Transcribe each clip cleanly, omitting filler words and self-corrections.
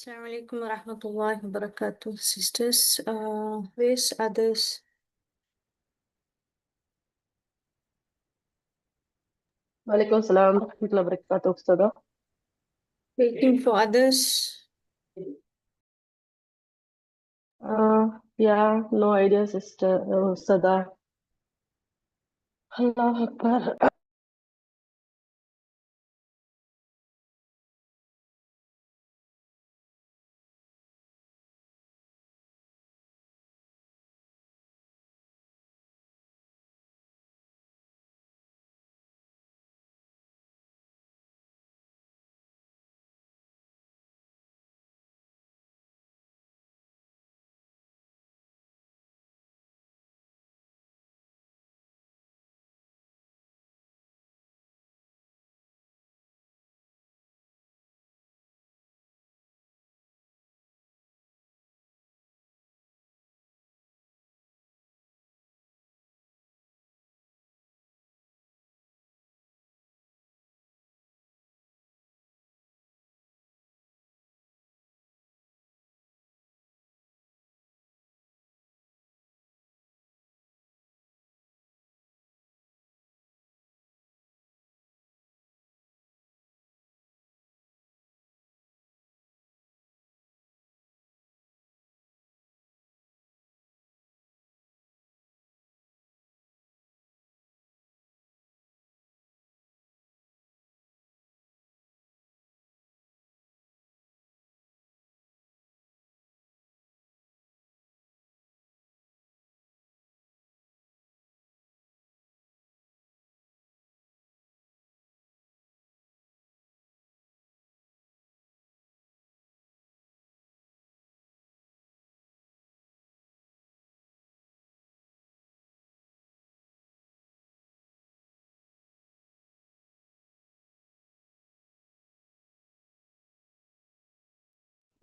Assalamu alaikum wa rahmatullahi wa barakatuh, sisters. Where's others? Walaikum salam warahmatullahi wabarakatuh, Ustadha. Waiting for others. Yeah, no idea, sister, Ustadha. Allah Akbar.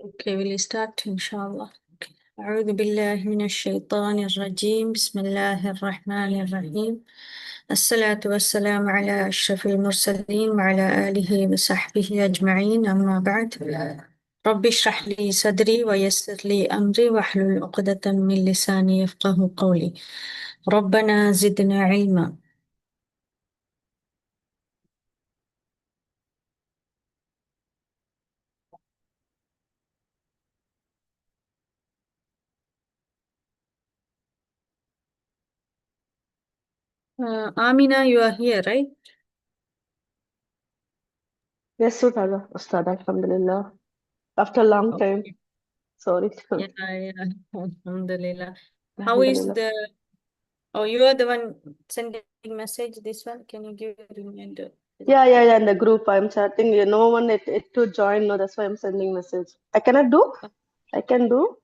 Okay, we'll start, inshallah. Okay. أعوذ بالله من الشيطان الرجيم. بسم الله الرحمن الرحيم. الصلاة والسلام على أشرف المرسلين وعلى آله وصحبه أجمعين. أما بعد. رب اشرح لي صدري ويسر لي أمري واحلل عقدة من لساني يفقه قولي. ربنا زدنا علما. Amina, you are here, right? Yes, Ustadha, Alhamdulillah. After a long time. Okay. Sorry. Yeah, Alhamdulillah. How is Alhamdulillah. oh, you are the one sending message, this one? Can you give a reminder? Yeah, in the group I'm chatting. No one it to join, no, that's why I'm sending message. I cannot do? I can do?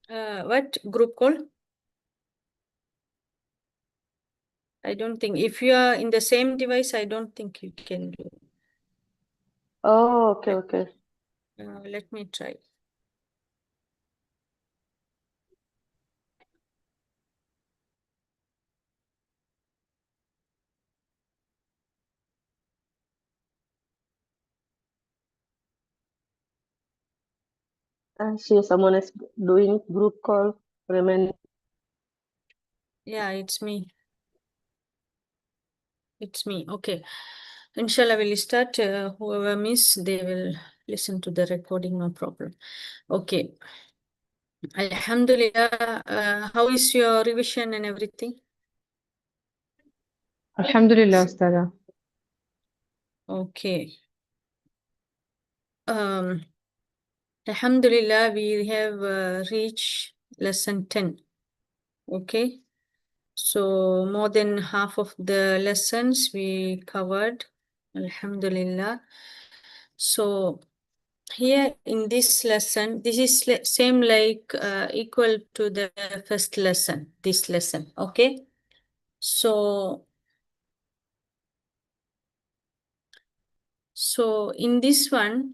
What group call? I don't think. If you are in the same device, I don't think you can do. Oh, okay. Let me try. Someone is doing group call. Remain. Yeah, it's me. It's me. Okay. Inshallah, we'll start. Whoever miss, they will listen to the recording, no problem. Okay. Alhamdulillah. How is your revision and everything? Alhamdulillah, Ustadha. Okay. Alhamdulillah, we have reached lesson 10. Okay. So more than half of the lessons we covered. Alhamdulillah. So here in this lesson, this is same like equal to the first lesson, this lesson. Okay. So in this one,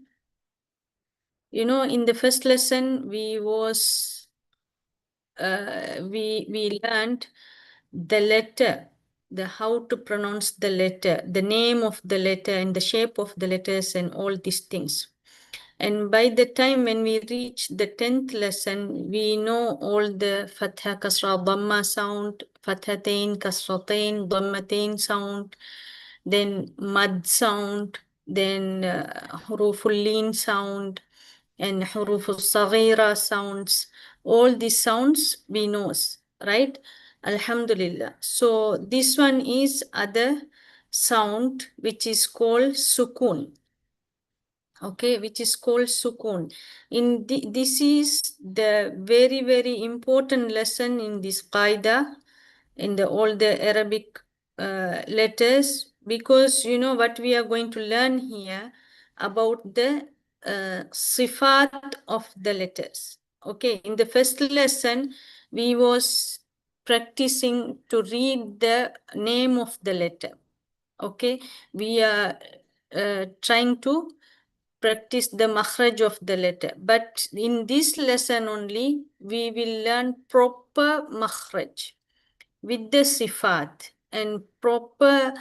in the first lesson we learned the letter, the how to pronounce the letter, the name of the letter and the shape of the letters and all these things. And by the time when we reach the 10th lesson, we know all the Fatha, Kasra, Dhamma sound, Fathatain, Kasratain, Dhammatain sound, then Mad sound, then Huruful Lin sound, and Huruful Saghira sounds. All these sounds we know, right? Alhamdulillah. So this one is other sound which is called Sukun. Okay, which is called sukun. This is the very, very important lesson in this Qaidah, in all the Arabic letters, because you know what we are going to learn here about the sifat of the letters. Okay, in the first lesson, we was practicing to read the name of the letter. Okay, we are trying to practice the makhraj of the letter. But in this lesson only, we will learn proper makhraj with the sifat and proper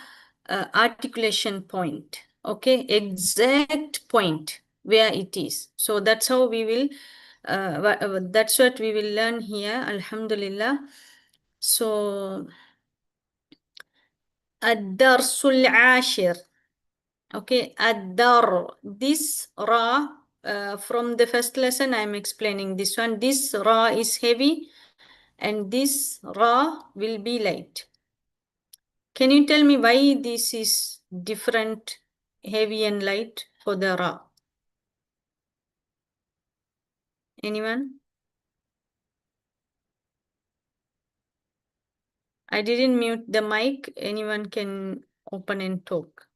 articulation point. Okay, exact point where it is. So that's how we will, that's what we will learn here, alhamdulillah. So, ad-darsul ashir. Okay, ad-dar. This ra, from the first lesson, I'm explaining this one. This ra is heavy and this ra will be light. Can you tell me why this is different, heavy and light for the ra? Anyone? I didn't mute the mic. Anyone can open and talk.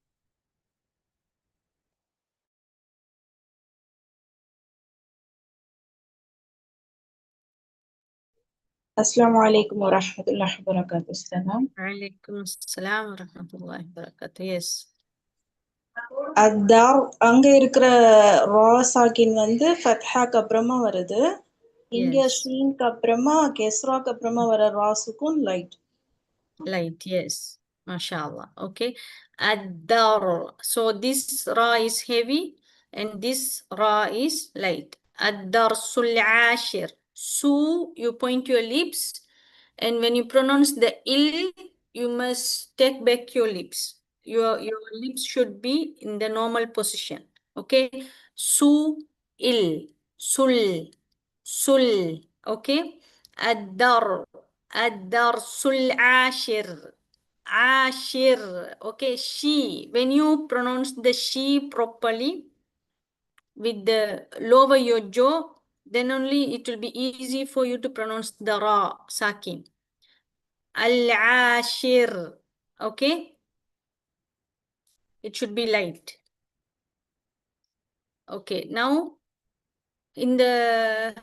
Assalamu alaikum wa rahmatullahi wa barakatuh. Ustana. Alaikum assalam wa rahmatullahi wa barakatuh. Yes. Attar அங்க இருக்கிற ரா சாக்கின் வந்து ஃபத்ஹாக்கு அப்புறமா வருது. இங்க Yes. ஷீன்க்கு அப்புறமா கெஸ்ராக்கு அப்புறமா வர ராசுக்கும் light. Light, yes. MashaAllah. Okay. Ad-dar. So this ra is heavy and this ra is light. Ad-darsul ashir. Su, you point your lips. And when you pronounce the il, you must take back your lips. Your lips should be in the normal position. Okay. Su, il, sul, sul. Okay. Ad-dar. Ad-darsul ashir. Ashir. Okay, she. When you pronounce the she properly with the lower your jaw, then only it will be easy for you to pronounce the ra, sakin. Al-ashir. Okay? It should be light. Okay, now in the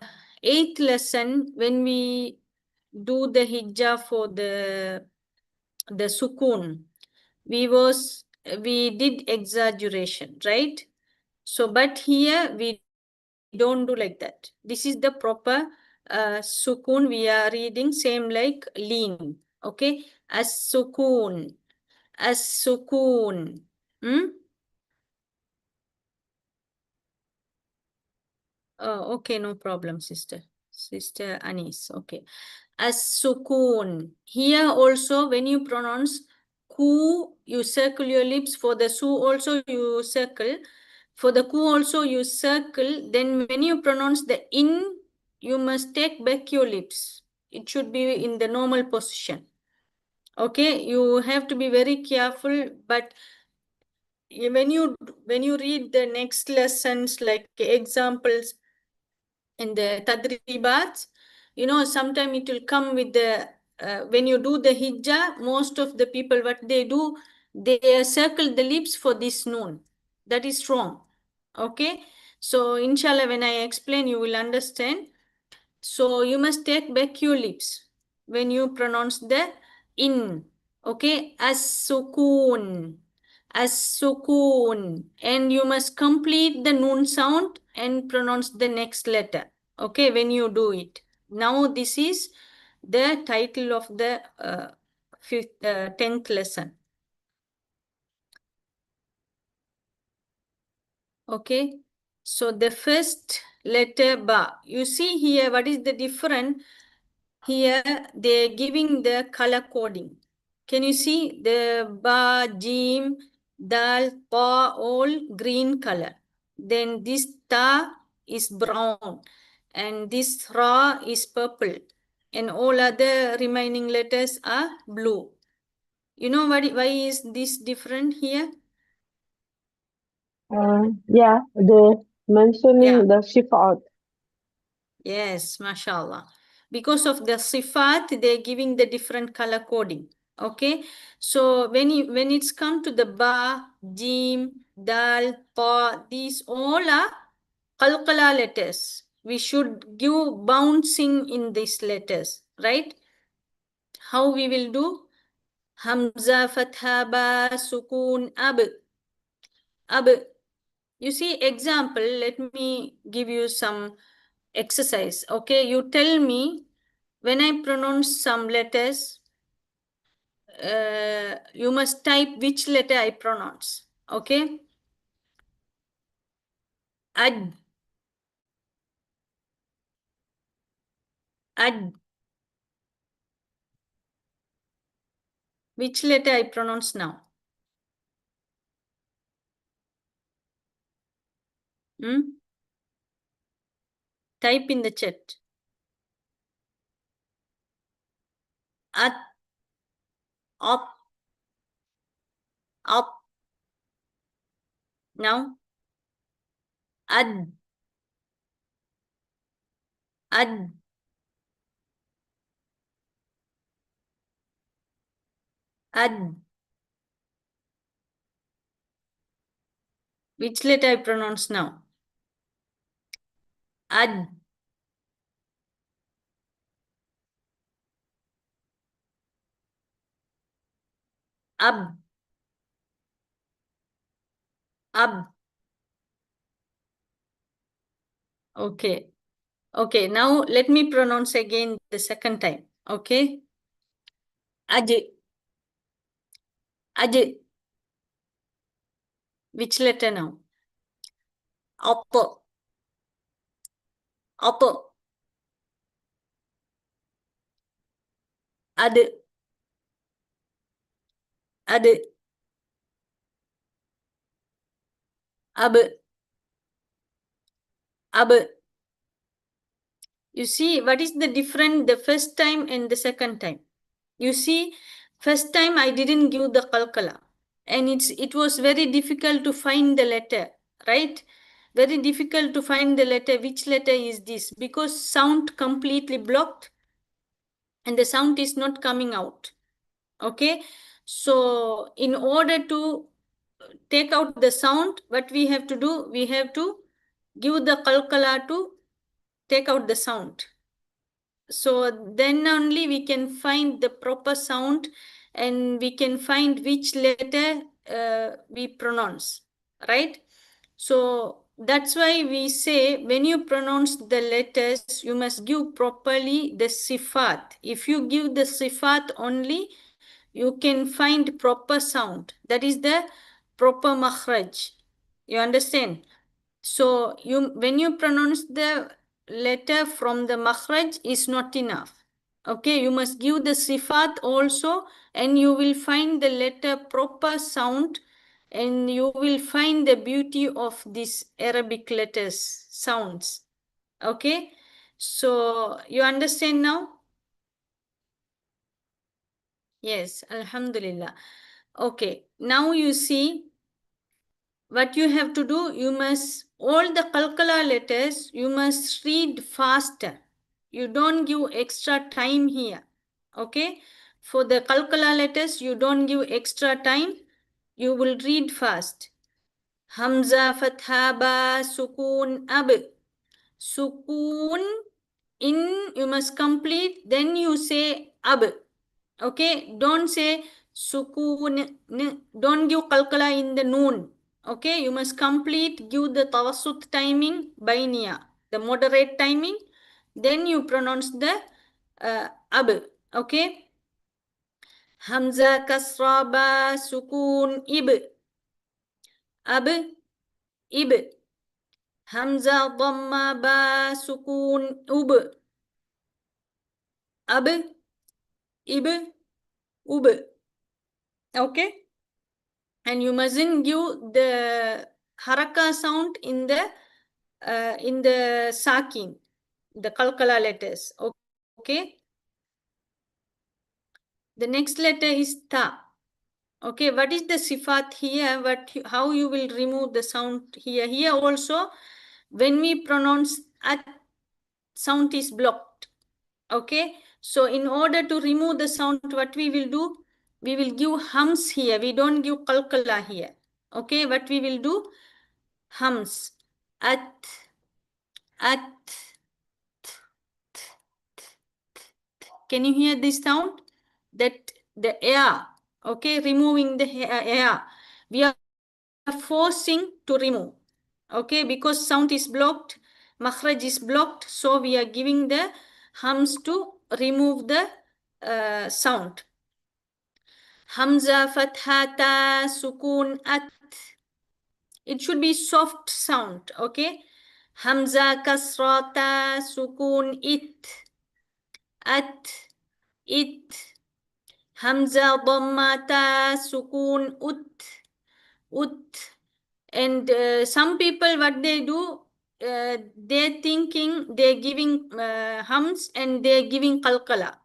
8th lesson, when we do the hijjah for the sukun, we did exaggeration, right? So, but here we don't do like that. This is the proper sukun. We are reading same like lean. Okay, as-sukun, as-sukun. Oh, okay, no problem, sister. Sister Anis, okay. As-sukun. Here also, when you pronounce ku, you circle your lips. For the su also, you circle. For the ku also, you circle. Then when you pronounce the in, you must take back your lips. It should be in the normal position. Okay, you have to be very careful. But when you read the next lessons, like examples, in the tadribat, you know, sometimes it will come with the, when you do the hijjah, most of the people, what they do, they circle the lips for this noon. That is wrong. Okay. So inshallah, when I explain, you will understand. So you must take back your lips when you pronounce the in. Okay. As-sukun. As-sukun. And you must complete the noon sound and pronounce the next letter. Okay, when you do it. Now this is the title of the 10th lesson. Okay. So the first letter ba. You see here what is the difference? Here they're giving the color coding. Can you see the ba, jim, dal, pa, all green color. Then this ta is brown and this ra is purple and all other remaining letters are blue. You know why is this different here? Yeah, they mentioning the shifat. Yes, mashallah. Because of the sifat, they're giving the different color coding. Okay. So when it's come to the ba, jim, dal, pa, these all are qalqala letters. We should give bouncing in these letters, right? How we will do? Hamza, fatha, ba, sukun, ab. Ab. You see, example, let me give you some exercise. Okay, you tell me when I pronounce some letters, you must type which letter I pronounce. Okay, ad, ad. Which letter I pronounce now? Type in the chat. At, up, up. Now, ad, ad, ad. Which letter I pronounce now? Ad, ab, ab. Okay. Okay, now let me pronounce again the second time. Okay. Aj, aj. Which letter now? Up, up. Ad, ad, ab, ab. You see, what is the difference the first time and the second time? You see, first time I didn't give the qalqala and it was very difficult to find the letter, right? Very difficult to find the letter. Which letter is this? Because sound completely blocked and the sound is not coming out. Okay. So in order to take out the sound, what we have to do, we have to give the qalqala to take out the sound. So then only we can find the proper sound and we can find which letter we pronounce, right? So that's why we say when you pronounce the letters, you must give properly the sifat. If you give the sifat only, you can find proper sound. That is the proper makhraj. You understand? So when you pronounce the letter from the makhraj is not enough. Okay, you must give the sifat also and you will find the letter proper sound and you will find the beauty of these Arabic letters sounds. Okay, so you understand now? Yes, Alhamdulillah. Okay, now you see what you have to do. You must, all the qalqala letters, you must read faster. You don't give extra time here. Okay, for the qalqala letters, you don't give extra time. You will read fast. Hamza, fatha, ba, sukun, ab. Sukun, in you must complete, then you say ab. Okay, don't say sukun, don't give qalqala in the noon. Okay, you must complete, give the tawassut timing, bainiya, the moderate timing. Then you pronounce the ab. Okay, hamza, kasra, ba, sukun, ib. Ab, ib. Hamza dhamma ba sukun ub. Ab, ib, ub. Okay? And you mustn't give the haraka sound in the sakin, the kalkala letters. Okay? The next letter is ta. Okay, what is the sifat here? How you will remove the sound here? Here also, when we pronounce at, sound is blocked. Okay, so in order to remove the sound, what we will do? We will give hums here. We don't give kalkala here. Okay, what we will do? Hums. At. Can you hear this sound? That the air. Okay, removing the air. We are forcing to remove. Okay, because sound is blocked, makhraj is blocked, so we are giving the hums to remove the sound. Hamza, fathata, sukun, at. It should be soft sound, okay? Hamza, kasrata, sukun, it. At, it. Hamza, dhammata, sukun, ut. And some people, what they do, they're thinking they're giving hums and they're giving qalqala.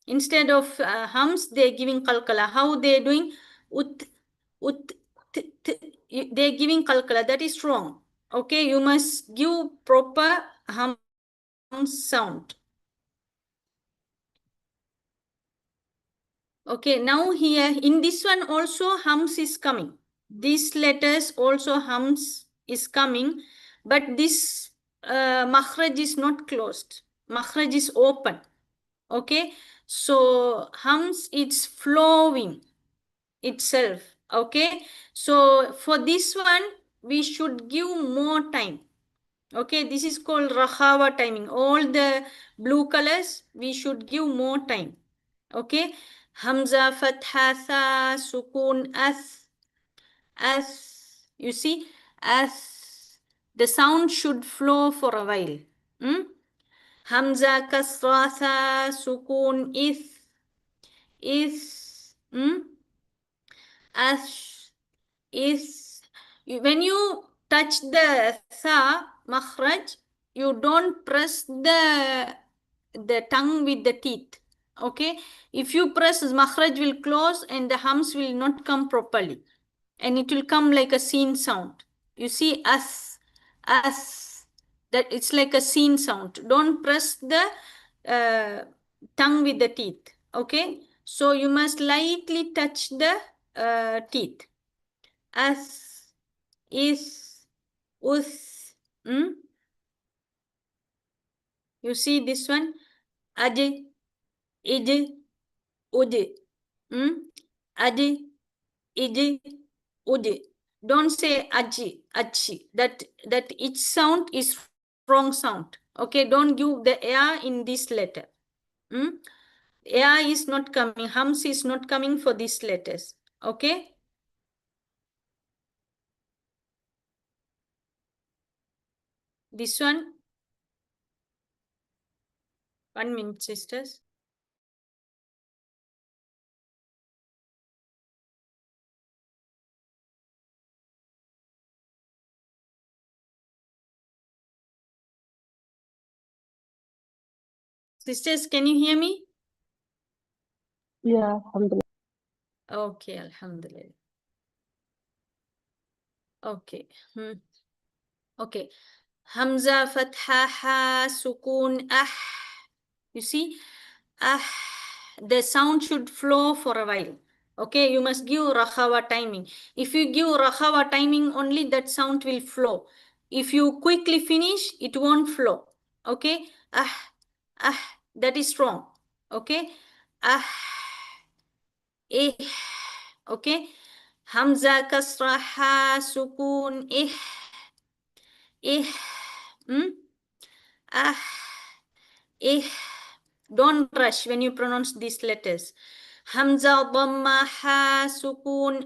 Instead of hums, they're giving qalqala. How they're doing? Ut, they're giving qalqala. That is wrong. Okay, you must give proper hum sound. Okay, now here in this one also hums is coming. These letters also hums is coming, but this makhraj is not closed. Makhraj is open. Okay, so hums it's flowing itself. Okay, so for this one we should give more time. Okay, this is called rahawa timing. All the blue colors we should give more time. Okay, hamza, fatha, tha, sukun, as. You see, as the sound should flow for a while. Hamza, kasra, tha, sukun, is. As, is. When you touch the tha makhraj, you don't press the tongue with the teeth. Okay, if you press, makhraj will close and the hums will not come properly, and it will come like a seen sound. You see, as, that it's like a seen sound. Don't press the tongue with the teeth. Okay, so you must lightly touch the teeth. As, is, us. You see this one? Aj, ij, uj. Aj, ij, uj. Don't say aji, achi. That each sound is wrong sound. Okay, don't give the air in this letter. Air is not coming. Hums is not coming for these letters. Okay. This one. 1 minute, sisters. Sisters, can you hear me? Yeah, alhamdulillah. Okay, alhamdulillah. Okay. Okay. Hamza, fatha, ha, sukun, You see? The sound should flow for a while. Okay, you must give rahawa timing. If you give rahawa timing only, that sound will flow. If you quickly finish, it won't flow. Okay? That is wrong. Okay? Okay? Hamza, kasra, ha, sukun, Don't rush when you pronounce these letters. Hamza, dhamma, ha, sukun,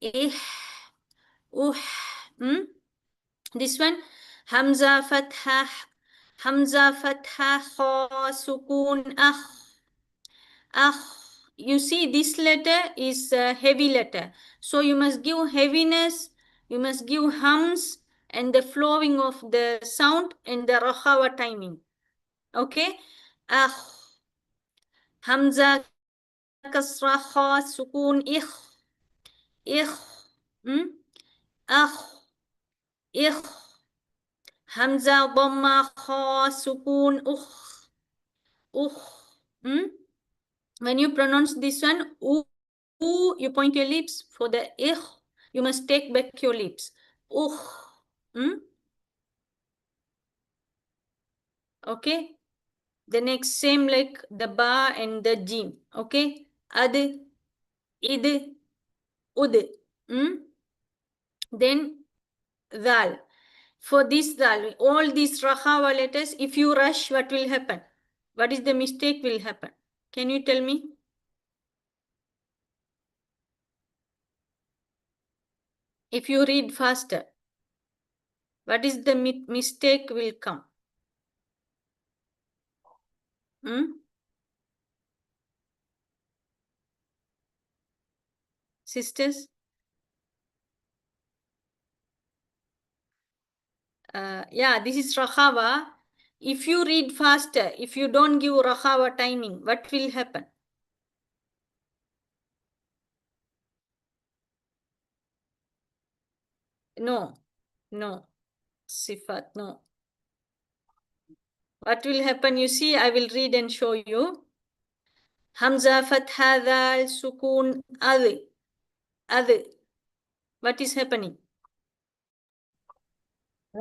ih, This one, Hamza Fatha, Hamza Fatha, Kha, Sukun, You see, this letter is a heavy letter. So you must give heaviness, you must give hums, and the flowing of the sound and the rahawa timing. Okay? Hamza kasra kha sukun ikh ikh Hamza dhamma kha sukun When you pronounce this one, you point your lips. For the you must take back your lips. Okay. The next same like the ba and the jim. Okay. Ad, id, ud. Then dal. For this dal, all these rahawa letters, if you rush, what will happen? What is the mistake will happen? Can you tell me? If you read faster, what is the mistake will come? Sisters? Yeah, this is rahawa. If you read faster, if you don't give rahawa timing, what will happen? No, sifat, no. What will happen? You see, I will read and show you. Hamza, fatha, dal, sukun, ad. What is happening?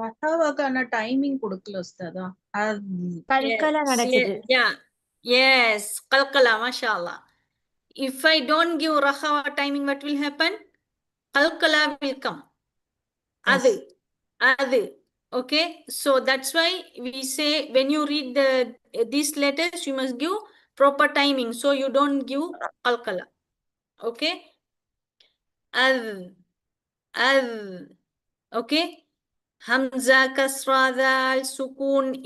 ரஹாவாக்கான timing கொடுக்கல உஸ்தாதா. கல்கலா நடக்குது. Yes, qalqala, mashallah. If I don't give rahawa timing, what will happen? Qalqala will come. Adu. Okay, so that's why we say when you read these letters, you must give proper timing. So you don't give qalqala. Okay. Okay. Hamza kasra dal sukun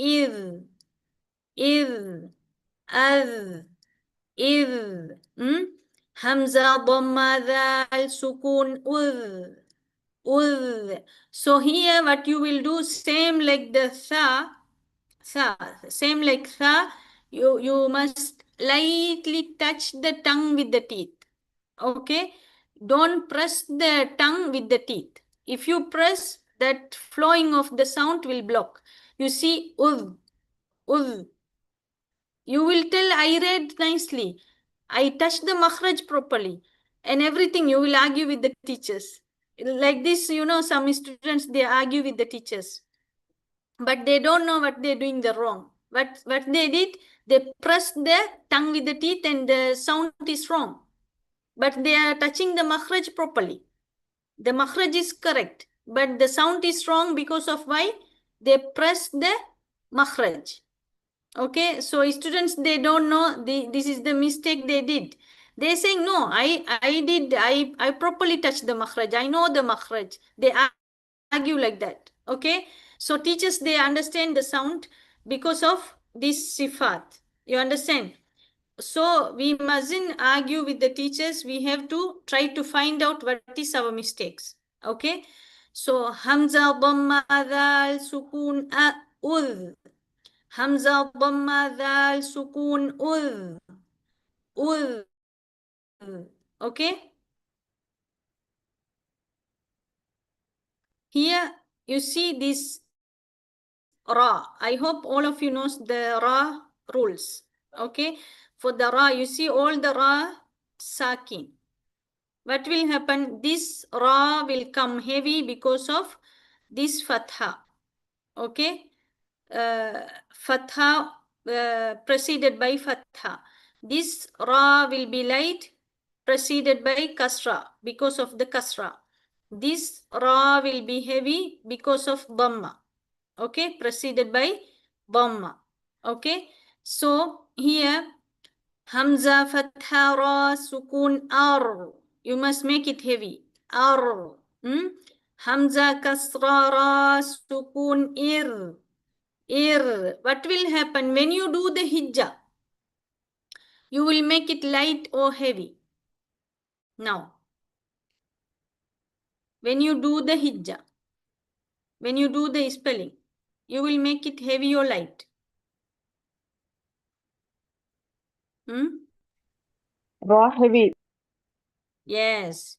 Hamza dhamma dal sukun So here what you will do, same like the same like you must lightly touch the tongue with the teeth. Okay, don't press the tongue with the teeth. If you press, that flowing of the sound will block. You see, you will tell I read nicely, I touched the makhraj properly, and everything. You will argue with the teachers. Like this, some students, they argue with the teachers, but they don't know what they're doing the wrong. What they did, they pressed their tongue with the teeth and the sound is wrong. But they are touching the makhraj properly. The makhraj is correct, but the sound is wrong because of why? They pressed the makhraj. Okay, so students, they don't know this is the mistake they did. They saying, no, I properly touched the makhraj. I know the makhraj. They argue like that. Okay, so teachers, they understand the sound because of this sifat. You understand? So we mustn't argue with the teachers. We have to try to find out what is our mistakes. Okay. So Hamza dhamma dal sukun udh. Hamza dhamma dal sukun udh. Okay. Here you see this ra. I hope all of you knows the ra rules. Okay. For the ra, you see all the ra sakin. What will happen? This ra will come heavy because of this fatha. Okay. Fatha preceded by fatha. This ra will be light preceded by kasra because of the kasra. This ra will be heavy because of dhamma. Okay, preceded by dhamma. Okay, so here Hamza fatha ra sukun ar. You must make it heavy. ar. Hamza kasra ra sukun ir. Ir. What will happen when you do the hijjah? You will make it light or heavy. Now, when you do the hijjah, when you do the spelling, you will make it heavy or light. Raw heavy. Yes.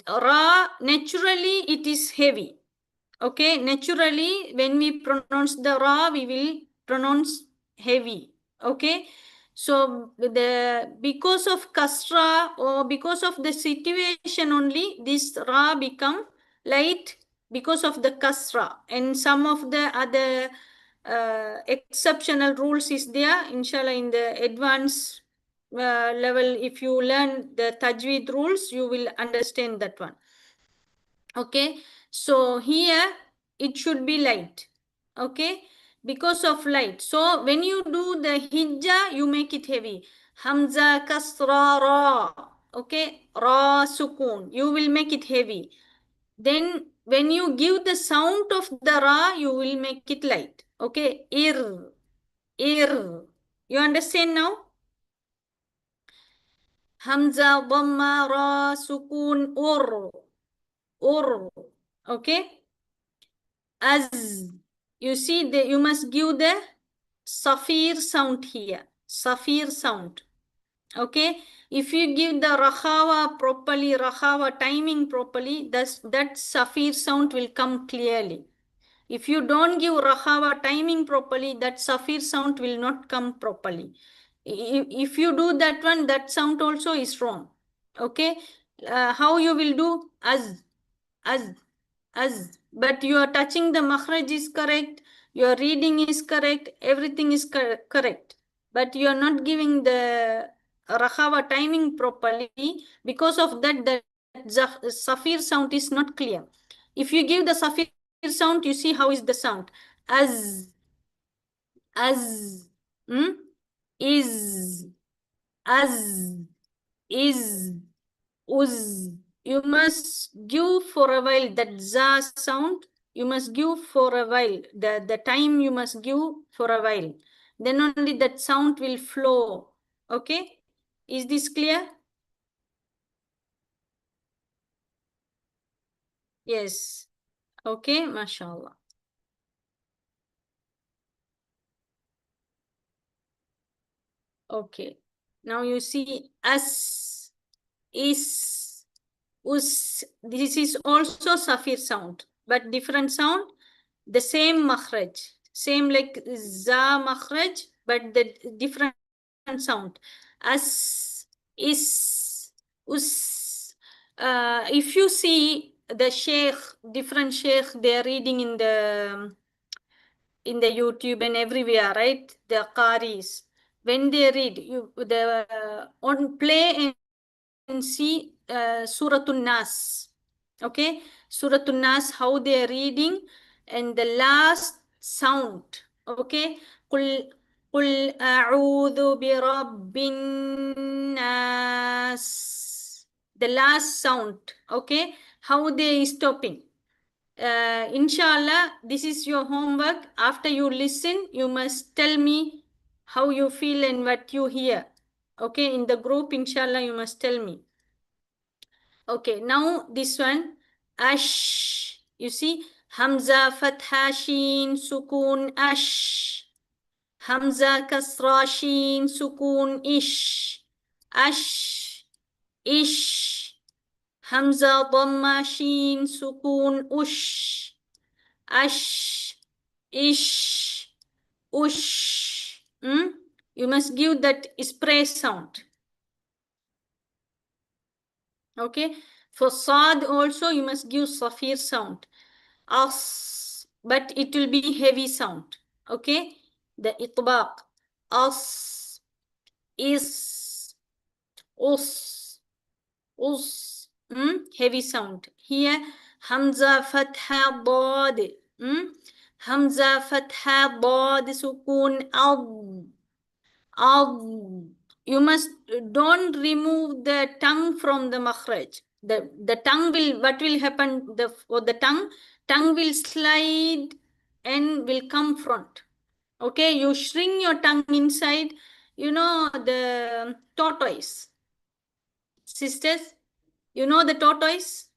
Ra, naturally it is heavy. Okay, naturally when we pronounce the ra, we will pronounce heavy. Okay, so because of kasra or because of the situation only, this ra become light because of the kasra, and some of the other exceptional rules is there. Inshallah, in the advanced level, if you learn the tajweed rules, you will understand that one. Okay, so here it should be light. Okay, because of light. So when you do the hijjah, you make it heavy. Hamza kasra ra. Okay, ra sukun. You will make it heavy. Then when you give the sound of the ra, you will make it light. Okay, ir. You understand now? Hamza dhamma ra sukun ur. Okay. As you see, you must give the safir sound here. Safir sound. Okay. If you give the rakhawa properly, rakhawa timing properly, that safir sound will come clearly. If you don't give rakhawa timing properly, that safir sound will not come properly. If you do that one, that sound also is wrong. Okay. How you will do? As, but you are touching the makhraj is correct, your reading is correct, everything is correct, but you are not giving the rakhawa timing properly. Because of that, the safir sound is not clear. If you give the safir sound, you see how is the sound. As, is, as, is, uz. You must give for a while that za sound. You must give for a while. The time you must give for a while. Then only that sound will flow. Okay? Is this clear? Yes. Okay, mashallah. Okay. Now you see as, is, us. This is also safir sound, but different sound. The same makhraj, same like za makhraj, but the different sound. As, is, us. If you see the sheikh, different sheikh, they are reading in the YouTube and everywhere, right? The qaris, when they read, on play and see Suratul Nas. Okay, Suratul Nas, how they are reading, and the last sound. Okay, قل أعوذ برب الناس. The last sound. Okay, how they stopping. Inshallah, this is your homework. After you listen, you must tell me how you feel and what you hear. Okay, in the group, inshallah, you must tell me. Okay, now this one, ash. You see, Hamza fatha sheen sukun ash. Hamza kasra sheen sukun ish. Ash, ish. Hamza dhamma sheen sukun ush. Ash, ish, ush. You must give that spray sound. Okay. For sad also, you must give safir sound. As, but it will be heavy sound. Okay. The itbaq. As, is, us, us. Heavy sound. Here, Hamza fatha dad. Hamza fatha dad sukun ad. Ad. You must don't remove the tongue from the makhraj. The tongue will, what will happen? The tongue will slide and will come front. Okay, you shrink your tongue inside, you know, the tortoise. Sisters, you know the tortoise?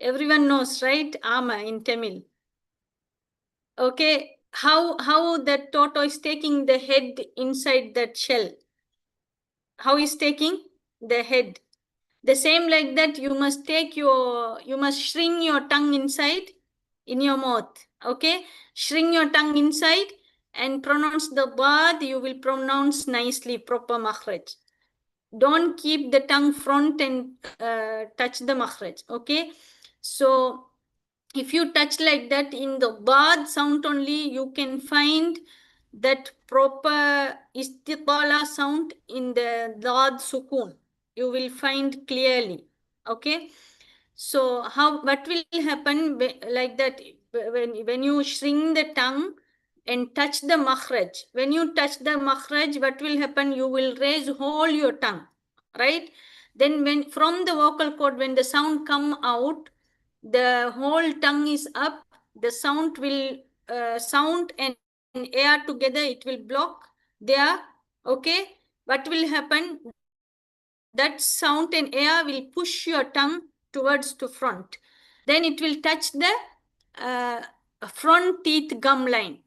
Everyone knows, right? Ama in Tamil. Okay, how that tortoise taking the head inside that shell? How is taking the head? The same like that, you must shrink your tongue inside in your mouth. Okay, shrink your tongue inside and pronounce the word. You will pronounce nicely, proper makhraj. Don't keep the tongue front and touch the makhraj. Okay, so if you touch like that in the bad sound only, you can find that proper istitala sound in the dad sukun. You will find clearly. Okay, so what will happen like that when you shrink the tongue and touch the makhraj? When you touch the makhraj, what will happen? You will raise whole your tongue, right? Then when from the vocal cord, when the sound come out, the whole tongue is up. The sound will sound and air together. It will block there. Okay, what will happen? That sound and air will push your tongue towards to front. Then it will touch the front teeth gum line.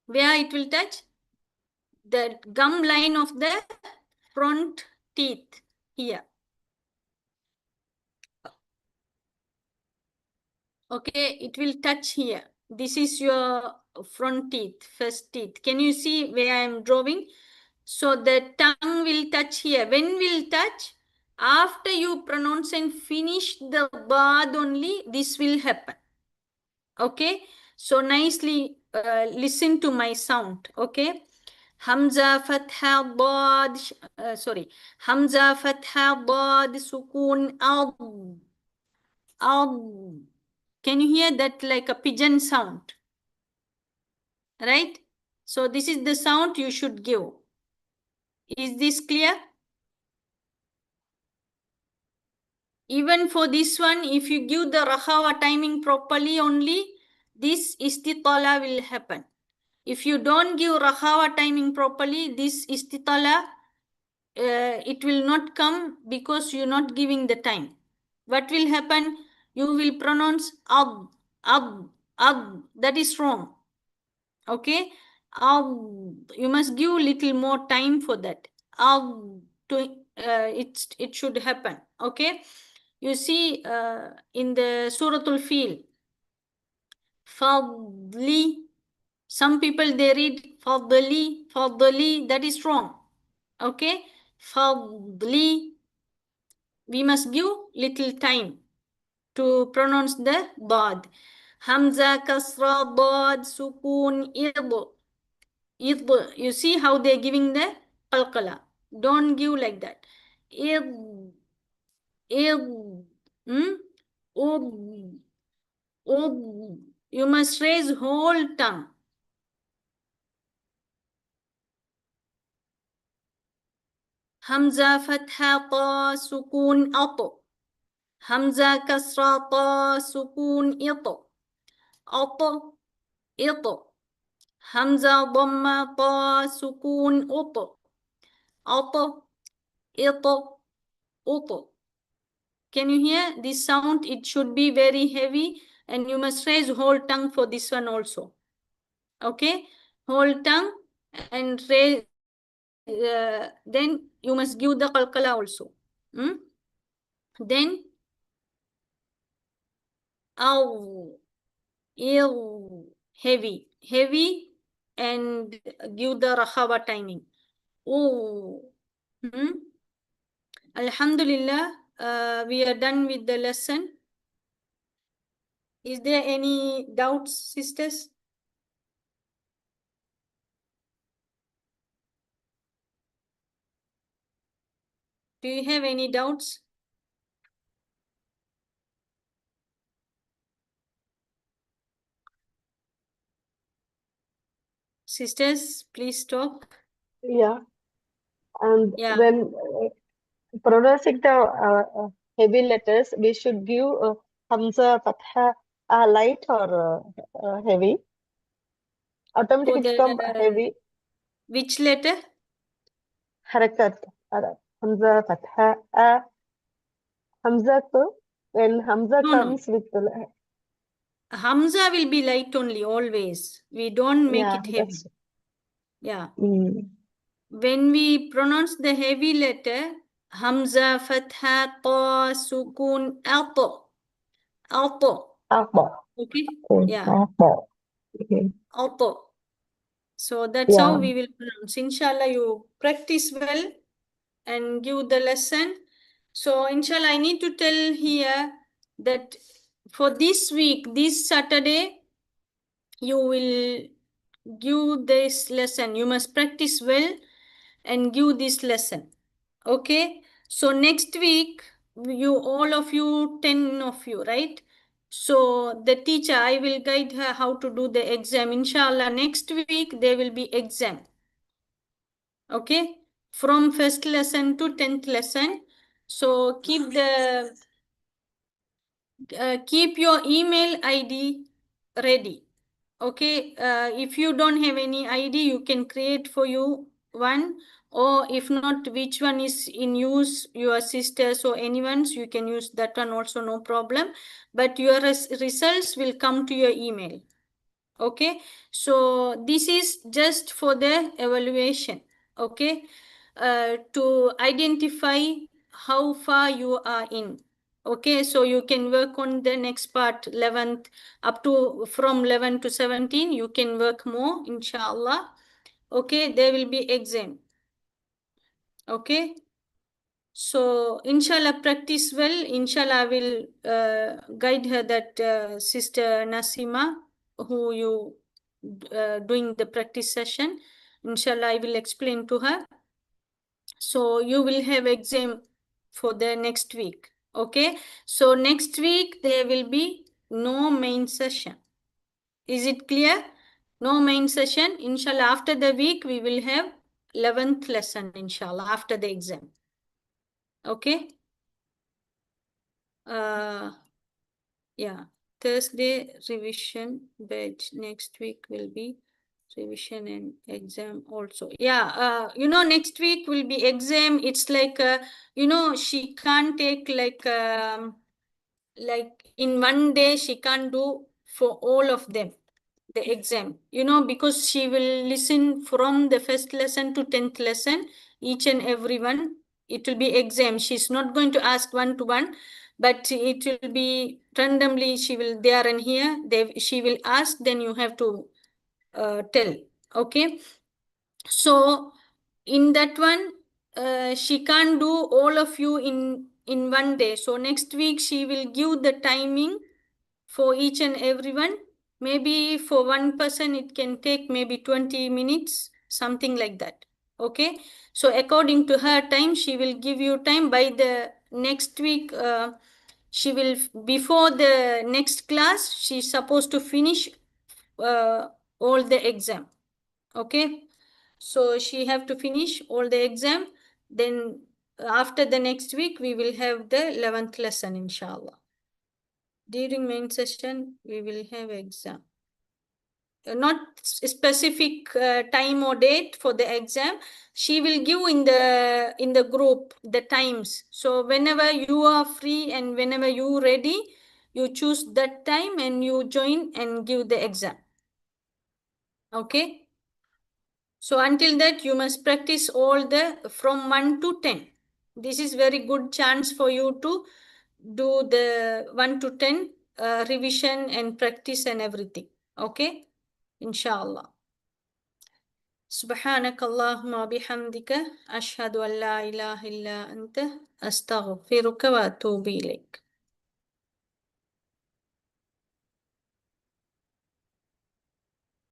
Where it will touch? The gum line of the front teeth here. Okay, it will touch here. This is your front teeth, first teeth. Can you see where I am drawing? So the tongue will touch here. When will touch? After you pronounce and finish the word only, this will happen. Okay, so nicely listen to my sound. Okay, Hamza Fatha Dad, Hamza Fatha Dad Sukun Ad. Can you hear that like a pigeon sound? Right? So this is the sound you should give. Is this clear? Even for this one, if you give the Rahawa timing properly only, this istitala will happen. If you don't give Rahawa timing properly, this istitala, it will not come because you're not giving the time. What will happen? You will pronounce ab, ab, ab. That is wrong. Okay? You must give little more time for that. It should happen. Okay? You see in the Suratul Fil, Fadli. Some people they read Fadli, Fadli. That is wrong. Okay? Fadli. We must give little time to pronounce the dad. Hamza, kasra, dad, sukun, id. You see how they're giving the qalqala. Don't give like that. Id, id, ud, ud. You must raise whole tongue. Hamza, fatha, ta, sukun, ato. Hamza, kasra, ta, sukun, ito. Ato, ito. Hamza, dhamma, ta, sukun, uto. Ato, ito, uto. Can you hear this sound? It should be very heavy and you must raise whole tongue for this one also. Okay, whole tongue and raise. Then you must give the qalqala also. Then heavy and give the rakhaba timing. Alhamdulillah, we are done with the lesson. Is there any doubts, sisters? Do you have any doubts? Sisters, please talk. Yeah. And Yeah. when pronouncing the heavy letters, we should give Hamza, Fatha, light or heavy. For Automatically the become heavy. which letter? Harakat. Hamza, Fatha, Hamza when Hamza No, comes with the Hamza will be light only always. We don't make yeah, it heavy. that's Yeah. mm. When we pronounce the heavy letter, Hamza, Fatha, Ta, Sukun, Alto. Alto. Alpha. Okay? Okay. Yeah. Alpha. Okay. Alto. So that's how Yeah. we will pronounce. Inshallah, you practice well and give the lesson. So, inshallah, I need to tell here that for this week, this Saturday, you will give this lesson. You must practice well and give this lesson. Okay? So, next week, you all of you, 10 of you, right? So, the teacher, I will guide her how to do the exam. Inshallah, next week, there will be exam. Okay? From first lesson to 10th lesson. So, keep your email ID ready. Okay, if you don't have any ID, you can create for you one, or if not, which one is in use, your sisters or anyone's, you can use that one also, no problem. But your results will come to your email. Okay, so this is just for the evaluation. Okay, to identify how far you are in. Okay, so you can work on the next part, 11th, up to from 11 to 17, you can work more, inshallah. Okay, there will be exam. Okay, so inshallah, practice well. Inshallah, I will guide her, that Sister Nasima, who you doing the practice session. Inshallah, I will explain to her. So you will have exam for the next week. Okay, so next week there will be no main session. Is it clear? No main session. Inshallah, after the week we will have 11th lesson, inshallah, after the exam. Okay. Yeah, Thursday revision batch. Next week will be revision and exam also. Yeah, next week will be exam. It's like, she can't take like in one day, she can't do for all of them the exam, because she will listen from the first lesson to 10th lesson, each and every one. It will be exam. She's not going to ask one to one, but it will be randomly. She will there and here. She will ask. Then you have to tell. Okay. So in that one, she can't do all of you in one day. So next week she will give the timing for each and everyone. Maybe for one person, it can take maybe 20 minutes, something like that. Okay. So according to her time, she will give you time. By the next week, she will, before the next class, she's supposed to finish all the exam. Okay. So she have to finish all the exam. Then after the next week, we will have the 11th lesson, inshallah. During main session, we will have exam. Not specific time or date for the exam. She will give in the group the times. So whenever you are free and whenever you ready, you choose that time and you join and give the exam. Okay. So until that, you must practice all the from 1 to 10. This is very good chance for you to do the 1 to 10 revision and practice and everything. Okay? Inshallah. سبحانك اللهم وبحمدك أشهد أن لا إله إلا أنت أستغفرك وأتوب إليك.